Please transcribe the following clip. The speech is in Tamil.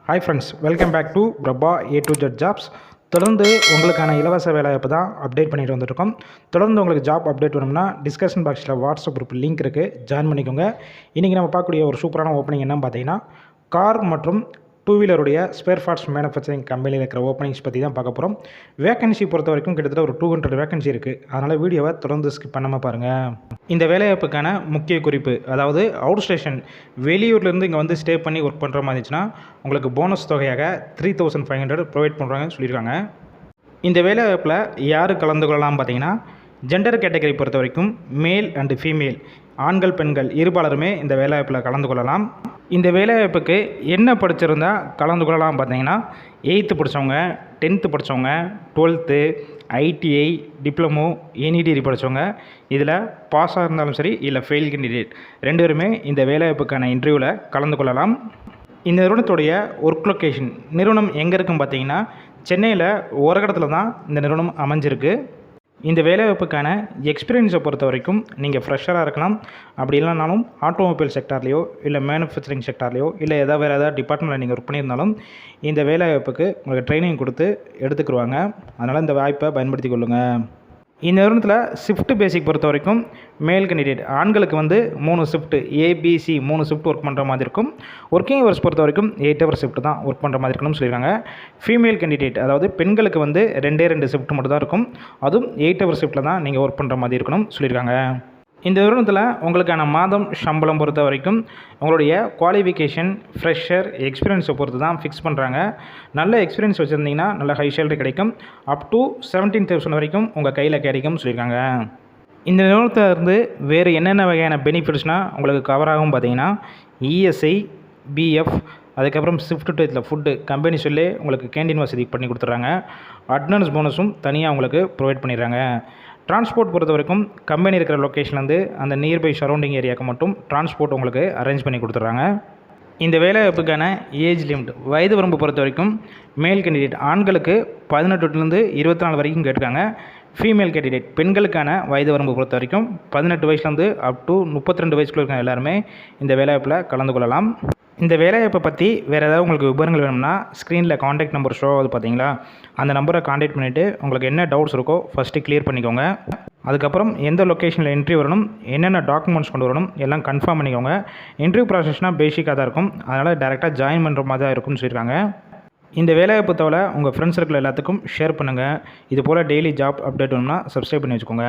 Hi friends, welcome back to Prabha A to Z jobs. தொடர்ந்து உங்களுக்கான இலவச வேலைவாய்ப்பு தான் அப்டேட் பண்ணிட்டு வந்துருக்கோம். தொடர்ந்து உங்களுக்கு ஜாப் அப்டேட் வேணும்னா டிஸ்கஷன் பாக்ஸில் வாட்ஸ்அப் குரூப் லிங்க் இருக்குது, ஜாயின் பண்ணிக்கோங்க. இன்றைக்கி நம்ம பார்க்கக்கூடிய ஒரு சூப்பரான ஓப்பனிங் என்னன்னு பார்த்தீங்கன்னா, கார் மற்றும் டூ வீலருடைய ஸ்பேர் பார்ட்ஸ் மேனுஃபேக்சரிங் கம்பெனியில் இருக்கிற ஓப்பனிங்ஸ் பற்றி தான் பார்க்க போகிறோம். வேகன்சி பொறுத்த வரைக்கும் கிட்டத்தட்ட ஒரு 200 வேகன்சி இருக்குது. அதனால் வீடியோவை தொடர்ந்து ஸ்கிப் பண்ணாமல் பாருங்கள். இந்த வேலைவாய்ப்புக்கான முக்கிய குறிப்பு, அதாவது அவுட் ஸ்டேஷன் வெளியூர்லேருந்து இங்கே வந்து ஸ்டே பண்ணி ஒர்க் பண்ணுற மாதிரி இருந்துச்சுன்னா உங்களுக்கு போனஸ் தொகையாக 3500 ப்ரொவைட் பண்ணுறாங்கன்னு சொல்லியிருக்காங்க. இந்த வேலைவாய்ப்பில் யார் கலந்து கொள்ளலாம் பார்த்தீங்கன்னா, ஜெண்டர் கேட்டகரி பொறுத்த வரைக்கும் மேல் அண்டு ஃபீமேல், ஆண்கள் பெண்கள் இருபாலருமே இந்த வேலைவாய்ப்பில் கலந்து கொள்ளலாம். இந்த வேலைவாய்ப்புக்கு என்ன படிச்சிருந்தா கலந்து கொள்ளலாம் பார்த்தீங்கன்னா, 8th படித்தவங்க, 10th படித்தவங்க, 12th, ITI, diploma, any degree படித்தவங்க, இதில் பாஸாக இருந்தாலும் சரி இல்லை ஃபெயில் கேண்டிடேட் 2 பேருமே இந்த வேலைவாய்ப்புக்கான இன்டர்வியூவில் கலந்து கொள்ளலாம். இந்த நிறுவனத்துடைய ஒர்க் லொக்கேஷன், நிறுவனம் எங்கே இருக்குன்னு பார்த்தீங்கன்னா, சென்னையில் ஓரகடத்தில் தான் இந்த நிறுவனம் அமைஞ்சிருக்கு. இந்த வேலைவாய்ப்புக்கான எக்ஸ்பீரியன்ஸை பொறுத்த வரைக்கும் நீங்கள் ஃப்ரெஷராக இருக்கலாம், அப்படி இல்லைனாலும் ஆட்டோமொபைல் செக்டார்லேயோ இல்லை மேனுஃபேக்சரிங் செக்டார்லேயோ இல்லை வேறு ஏதாவது டிபார்ட்மெண்ட்டில் நீங்கள் ஒர்க் பண்ணியிருந்தாலும் இந்த வேலைவாய்ப்புக்கு உங்களுக்கு ட்ரைனிங் கொடுத்து எடுத்துக்கிடுவாங்க. அதனால் இந்த வாய்ப்பை பயன்படுத்தி கொள்ளுங்கள். இந்த நிறுவனத்தில் ஷிஃப்ட் பேசிக் பொறுத்த வரைக்கும் மேல் கேண்டிடேட் ஆண்களுக்கு வந்து 3 ஷிஃப்ட் ABC 3 ஷிஃப்ட் ஒர்க் பண்ணுற மாதிரி இருக்கும். ஒர்க்கிங் ஹவர்ஸ் பொறுத்த வரைக்கும் 8 ஹவர் ஷிஃப்ட் தான் ஒர்க் பண்ணுற மாதிரி இருக்கணும்னு சொல்லியிருக்காங்க. ஃபீமேல் கேண்டிடேட் அதாவது பெண்களுக்கு வந்து 2 ஷிஃப்ட் மட்டும் தான் இருக்கும். அதுவும் 8 ஹவர் ஷிஃப்ட்டில் தான் நீங்கள் ஒர்க் பண்ணுற மாதிரி இருக்கணும்னு சொல்லியிருக்காங்க. இந்த நிறுவனத்தில் உங்களுக்கான மாதம் சம்பளம் பொறுத்த வரைக்கும் உங்களுடைய குவாலிஃபிகேஷன், ஃப்ரெஷர், எக்ஸ்பீரியன்ஸை பொறுத்து தான் ஃபிக்ஸ் பண்ணுறாங்க. நல்ல எக்ஸ்பீரியன்ஸ் வச்சுருந்தீங்கன்னா நல்ல ஹை சேலரி கிடைக்கும். அப் டு 17,000 வரைக்கும் உங்கள் கையில் கிடைக்கும்னு சொல்லியிருக்காங்க. இந்த நிறுவனத்தில் இருந்து வேறு என்னென்ன வகையான பெனிஃபிட்ஸ்னால் உங்களுக்கு கவர் ஆகும் பார்த்தீங்கன்னா, ESI, BF, அதுக்கப்புறம் ஷிஃப்ட் டயத்தில் ஃபுட்டு கம்பெனி சொல்லி உங்களுக்கு கேண்டீன் வசதி பண்ணி கொடுத்துட்றாங்க. அட்வான்ஸ் போனஸும் தனியாக உங்களுக்கு ப்ரொவைட் பண்ணிடுறாங்க. டிரான்ஸ்போர்ட் பொறுத்த வரைக்கும் கம்பெனி இருக்கிற லொக்கேஷன்லேருந்து அந்த நியர்பை சரௌண்டிங் ஏரியாவுக்கு மட்டும் டிரான்ஸ்போர்ட் உங்களுக்கு அரேஞ்ச் பண்ணி கொடுத்துட்றாங்க. இந்த வேலைவாய்ப்புக்கான ஏஜ் லிமிட், வயது வரம்பு பொறுத்த வரைக்கும் மேல் கேண்டிடேட் ஆண்களுக்கு 18லேருந்து 24 வரைக்கும் கேட்டிருக்காங்க. ஃபீமேல் கேண்டிடேட் பெண்களுக்கான வயது வரம்பு பொறுத்த வரைக்கும் 18 வயசுலேருந்து அப் டு 32 வயசுக்குள்ள இருக்க எல்லாருமே இந்த வேலைவாய்ப்பில் கலந்து கொள்ளலாம். இந்த வேலைவாய்ப்பை பற்றி வேறு ஏதாவது உங்களுக்கு விவரங்கள் வேணும்னா ஸ்க்ரீனில் காண்டாக்ட் நம்பர் ஷோ ஆகுது பார்த்தீங்களா, அந்த நம்பரை காண்டாக்ட் பண்ணிவிட்டு உங்களுக்கு என்ன டவுட்ஸ் இருக்கோ ஃபஸ்ட்டு கிளியர் பண்ணிக்கோங்க. அதுக்கப்புறம் எந்த லொக்கேஷனில் என்ட்ரி வரணும், என்னென்ன டாக்குமெண்ட்ஸ் கொண்டு வரணும் எல்லாம் கன்ஃபார்ம் பண்ணிக்கோங்க. இன்டர்வியூ ப்ராசஸ்னால் பேசிக்காக தான் இருக்கும், அதனால் டேரெக்டாக ஜாயின் பண்ணுற மாதிரி தான் இருக்கும்னு சொல்லியிருக்காங்க. இந்த வேலைவாய்ப்பு தவிர உங்கள் ஃப்ரெண்ட்ஸ் சர்க்கிள் எல்லாத்துக்கும் ஷேர் பண்ணுங்கள். இது போல் டெய்லி ஜாப் அப்டேட் வேணும்னா சப்ஸ்கிரைப் பண்ணி வச்சுக்கோங்க.